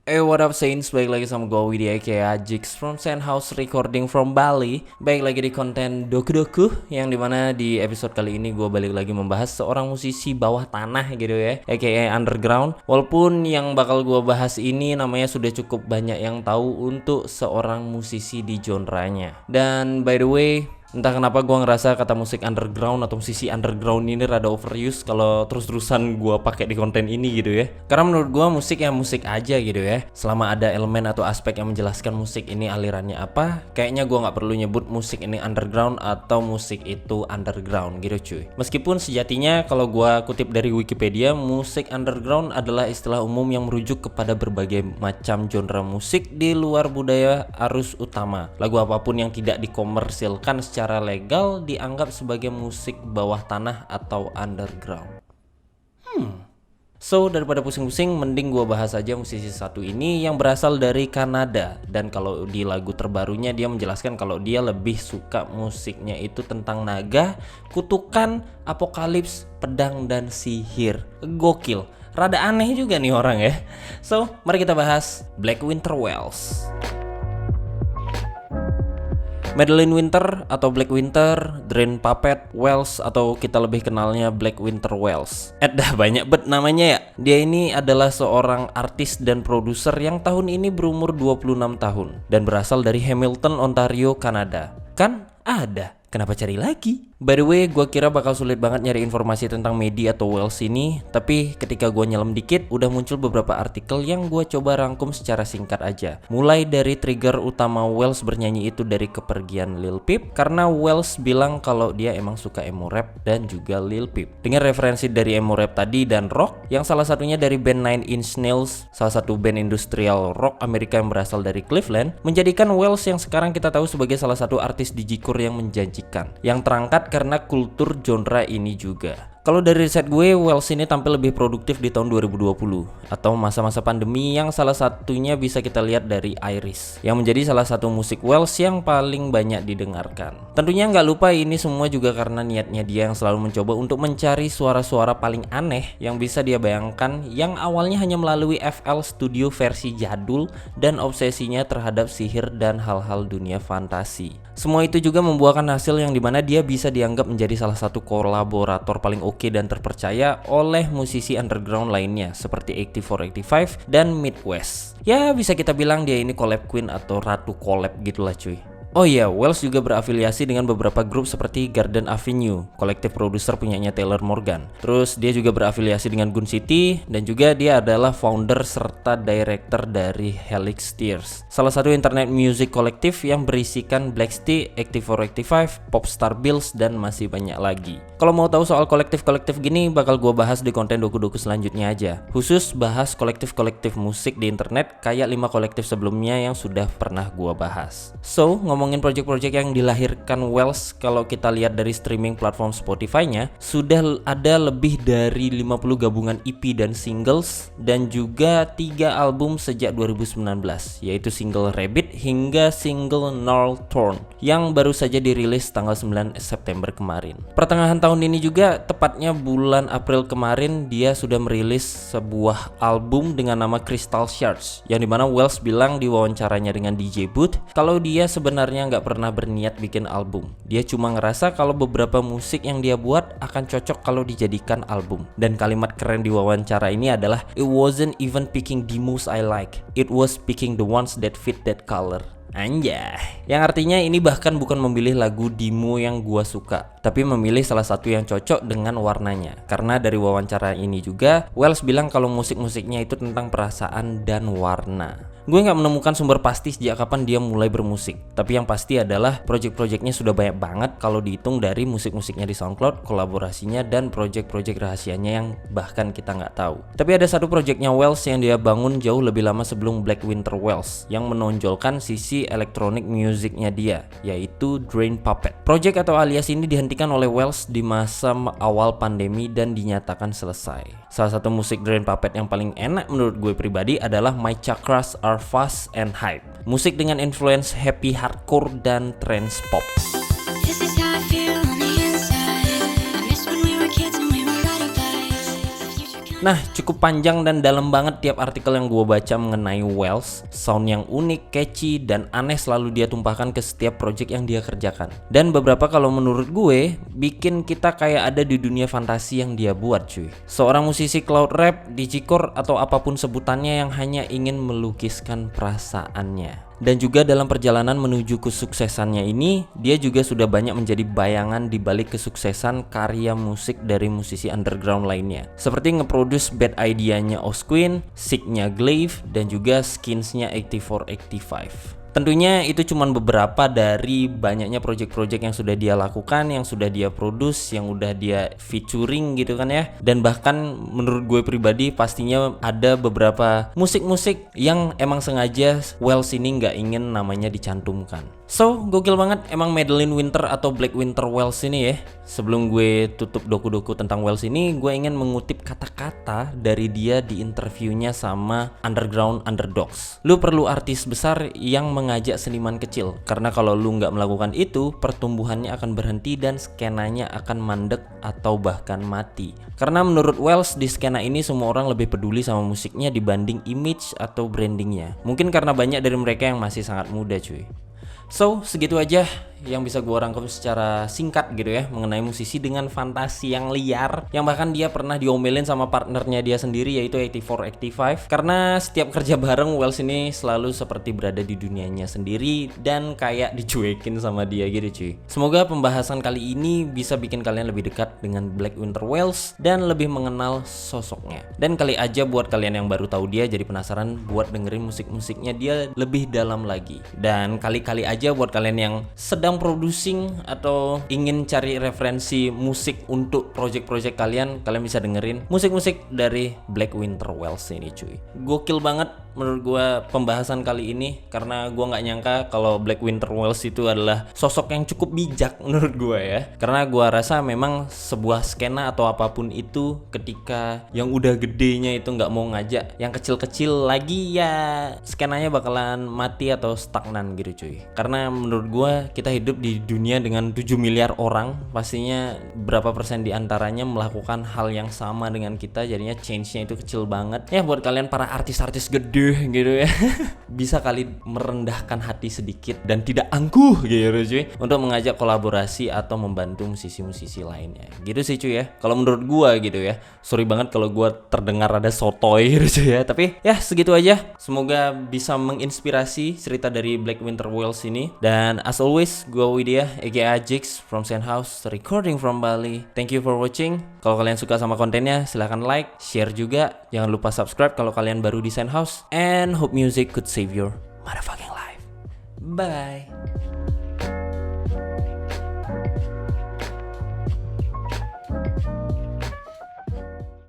What up Saints, baik lagi sama gue Widi aka Jix from Sandhouse recording from Bali. Baik lagi di konten Doku-Doku, yang dimana di episode kali ini gue balik lagi membahas seorang musisi bawah tanah gitu ya, aka underground. Walaupun yang bakal gue bahas ini namanya sudah cukup banyak yang tahu untuk seorang musisi di genre-nya. Dan by the way, entah kenapa gue ngerasa kata musik underground atau musisi underground ini rada overuse kalau terus-terusan gue pakai di konten ini gitu ya. Karena menurut gue musik ya musik aja gitu ya. Selama ada elemen atau aspek yang menjelaskan musik ini alirannya apa, kayaknya gue nggak perlu nyebut musik ini underground atau musik itu underground gitu cuy. Meskipun sejatinya kalau gue kutip dari Wikipedia, musik underground adalah istilah umum yang merujuk kepada berbagai macam genre musik di luar budaya arus utama. Lagu apapun yang tidak dikomersilkan secara legal dianggap sebagai musik bawah tanah atau underground. So daripada pusing-pusing, mending gue bahas aja musisi satu ini yang berasal dari Kanada. Dan kalau di lagu terbarunya dia menjelaskan kalau dia lebih suka musiknya itu tentang naga, kutukan, apokalips, pedang, dan sihir. Gokil, rada aneh juga nih orang ya. So mari kita bahas Black Winter Wells. Madeline Winter atau Black Winter, Drain Puppet Wells atau kita lebih kenalnya Black Winter Wells. Dah banyak bet namanya ya. Dia ini adalah seorang artis dan produser yang tahun ini berumur 26 tahun dan berasal dari Hamilton, Ontario, Kanada. Kan ada, kenapa cari lagi? By the way, gue kira bakal sulit banget nyari informasi tentang Medi atau Wells ini, tapi ketika gue nyelam dikit, udah muncul beberapa artikel yang gue coba rangkum secara singkat aja. Mulai dari trigger utama Wells bernyanyi itu dari kepergian Lil Peep, karena Wells bilang kalau dia emang suka emo rap dan juga Lil Peep. Dengan referensi dari emo rap tadi dan rock, yang salah satunya dari band Nine Inch Nails, salah satu band industrial rock Amerika yang berasal dari Cleveland, menjadikan Wells yang sekarang kita tahu sebagai salah satu artis digikur yang menjanjikan, yang terangkat karena kultur genre ini juga. Kalau dari riset gue, Wells ini tampil lebih produktif di tahun 2020 atau masa-masa pandemi yang salah satunya bisa kita lihat dari Iris, yang menjadi salah satu musik Wells yang paling banyak didengarkan. Tentunya nggak lupa ini semua juga karena niatnya dia yang selalu mencoba untuk mencari suara-suara paling aneh yang bisa dia bayangkan, yang awalnya hanya melalui FL Studio versi jadul dan obsesinya terhadap sihir dan hal-hal dunia fantasi. Semua itu juga membuahkan hasil yang dimana dia bisa dianggap menjadi salah satu kolaborator paling oke dan terpercaya oleh musisi underground lainnya seperti 8485 dan Midwest. Ya bisa kita bilang dia ini collab queen atau ratu collab gitulah cuy. Oh iya, Wells juga berafiliasi dengan beberapa grup seperti Garden Avenue, kolektif produser punyanya Taylor Morgan. Terus dia juga berafiliasi dengan Gun City, dan juga dia adalah founder serta director dari Helix Tears, salah satu internet music kolektif yang berisikan Blacksty, 8485, Popstar Bills, dan masih banyak lagi. Kalau mau tahu soal kolektif-kolektif gini, bakal gue bahas di konten doku-doku selanjutnya aja. Khusus bahas kolektif-kolektif musik di internet kayak 5 kolektif sebelumnya yang sudah pernah gue bahas. So, ngomongin project-project yang dilahirkan Wells, kalau kita lihat dari streaming platform Spotify-nya, sudah ada lebih dari 50 gabungan EP dan singles, dan juga 3 album sejak 2019, yaitu single Rabbit hingga single Gnarled Thorn yang baru saja dirilis tanggal 9 September kemarin. Pertengahan tahun ini juga, tepatnya bulan April kemarin, dia sudah merilis sebuah album dengan nama Crystal Shards, yang dimana Wells bilang di wawancaranya dengan DJ Booth kalau dia sebenarnya nggak pernah berniat bikin album. Dia cuma ngerasa kalau beberapa musik yang dia buat akan cocok kalau dijadikan album. Dan kalimat keren di wawancara ini adalah, "It wasn't even picking demos I like, it was picking the ones that fit that color." Anjay, yang artinya ini bahkan bukan memilih lagu demo yang gua suka, tapi memilih salah satu yang cocok dengan warnanya. Karena dari wawancara ini juga, Wells bilang kalau musik-musiknya itu tentang perasaan dan warna. Gue gak menemukan sumber pasti sejak kapan dia mulai bermusik, tapi yang pasti adalah project-projectnya sudah banyak banget kalau dihitung dari musik-musiknya di SoundCloud, kolaborasinya, dan project-project rahasianya yang bahkan kita gak tahu. Tapi ada satu projectnya Wells yang dia bangun jauh lebih lama sebelum Black Winter Wells, yang menonjolkan sisi electronic musicnya dia, yaitu Drain Puppet. Project atau alias ini dihentikan oleh Wells di masa awal pandemi dan dinyatakan selesai. Salah satu musik Drain Puppet yang paling enak menurut gue pribadi adalah My Chakras Are Fast and Hype, musik dengan influence happy hardcore dan trance pop. This is how I feel on the inside. I miss when we were kids and we were riding bikes. The future Nah, cukup panjang dan dalam banget tiap artikel yang gue baca mengenai Wells. Sound yang unik, catchy, dan aneh selalu dia tumpahkan ke setiap project yang dia kerjakan. Dan beberapa kalau menurut gue, bikin kita kayak ada di dunia fantasi yang dia buat cuy. Seorang musisi cloud rap, digicore, atau apapun sebutannya yang hanya ingin melukiskan perasaannya. Dan juga dalam perjalanan menuju kesuksesannya ini, dia juga sudah banyak menjadi bayangan di balik kesuksesan karya musik dari musisi underground lainnya. Seperti ngeproduce Bad Idea-nya Osquin, Sick-nya Glaive, dan juga Skins-nya 8485. Tentunya itu cuma beberapa dari banyaknya project-project yang sudah dia lakukan, yang sudah dia produce, yang udah dia featuring gitu kan ya. Dan bahkan menurut gue pribadi pastinya ada beberapa musik-musik yang emang sengaja Wells ini nggak ingin namanya dicantumkan. So, gokil banget emang Madeline Winter atau Black Winter Wells ini ya. Sebelum gue tutup doku-doku tentang Wells ini, gue ingin mengutip kata-kata dari dia di interviewnya sama Underground Underdogs. Lu perlu artis besar yang mengajak seniman kecil, karena kalau lu nggak melakukan itu, pertumbuhannya akan berhenti dan skenanya akan mandek atau bahkan mati. Karena menurut Wells, di skena ini semua orang lebih peduli sama musiknya dibanding image atau brandingnya. Mungkin karena banyak dari mereka yang masih sangat muda cuy. So, segitu aja yang bisa gue rangkum secara singkat gitu ya mengenai musisi dengan fantasi yang liar, yang bahkan dia pernah diomelin sama partnernya dia sendiri yaitu 8485 karena setiap kerja bareng Wells ini selalu seperti berada di dunianya sendiri dan kayak dicuekin sama dia gitu cuy. Semoga pembahasan kali ini bisa bikin kalian lebih dekat dengan Black Winter Wells dan lebih mengenal sosoknya. Dan kali aja buat kalian yang baru tahu dia jadi penasaran buat dengerin musik-musiknya dia lebih dalam lagi. Dan kali-kali aja buat kalian yang sedang producing atau ingin cari referensi musik untuk project-project kalian bisa dengerin musik-musik dari Black Winter Wells ini cuy. Gokil banget menurut gue pembahasan kali ini karena gue nggak nyangka kalau Black Winter Wells itu adalah sosok yang cukup bijak menurut gue ya. Karena gue rasa memang sebuah skena atau apapun itu ketika yang udah gedenya itu nggak mau ngajak yang kecil-kecil lagi ya skenanya bakalan mati atau stagnan gitu cuy. Karena menurut gue kita hidup di dunia dengan 7 miliar orang, pastinya berapa persen diantaranya melakukan hal yang sama dengan kita, jadinya change-nya itu kecil banget. Ya buat kalian para artis-artis gede gitu ya bisa kali merendahkan hati sedikit dan tidak angkuh gitu cuy untuk mengajak kolaborasi atau membantu musisi-musisi lainnya gitu sih cuy ya. Kalau menurut gua gitu ya, sorry banget kalau gua terdengar ada sotoy gitu cuy ya, tapi ya segitu aja. Semoga bisa menginspirasi cerita dari Black Winter Wells ini. Dan as always, gua Widya aka Jix from Sandhouse recording from Bali. Thank you for watching. Kalau kalian suka sama kontennya silahkan like, share juga. Jangan lupa subscribe kalau kalian baru di Sandhouse. And hope music could save your motherfucking life. Bye.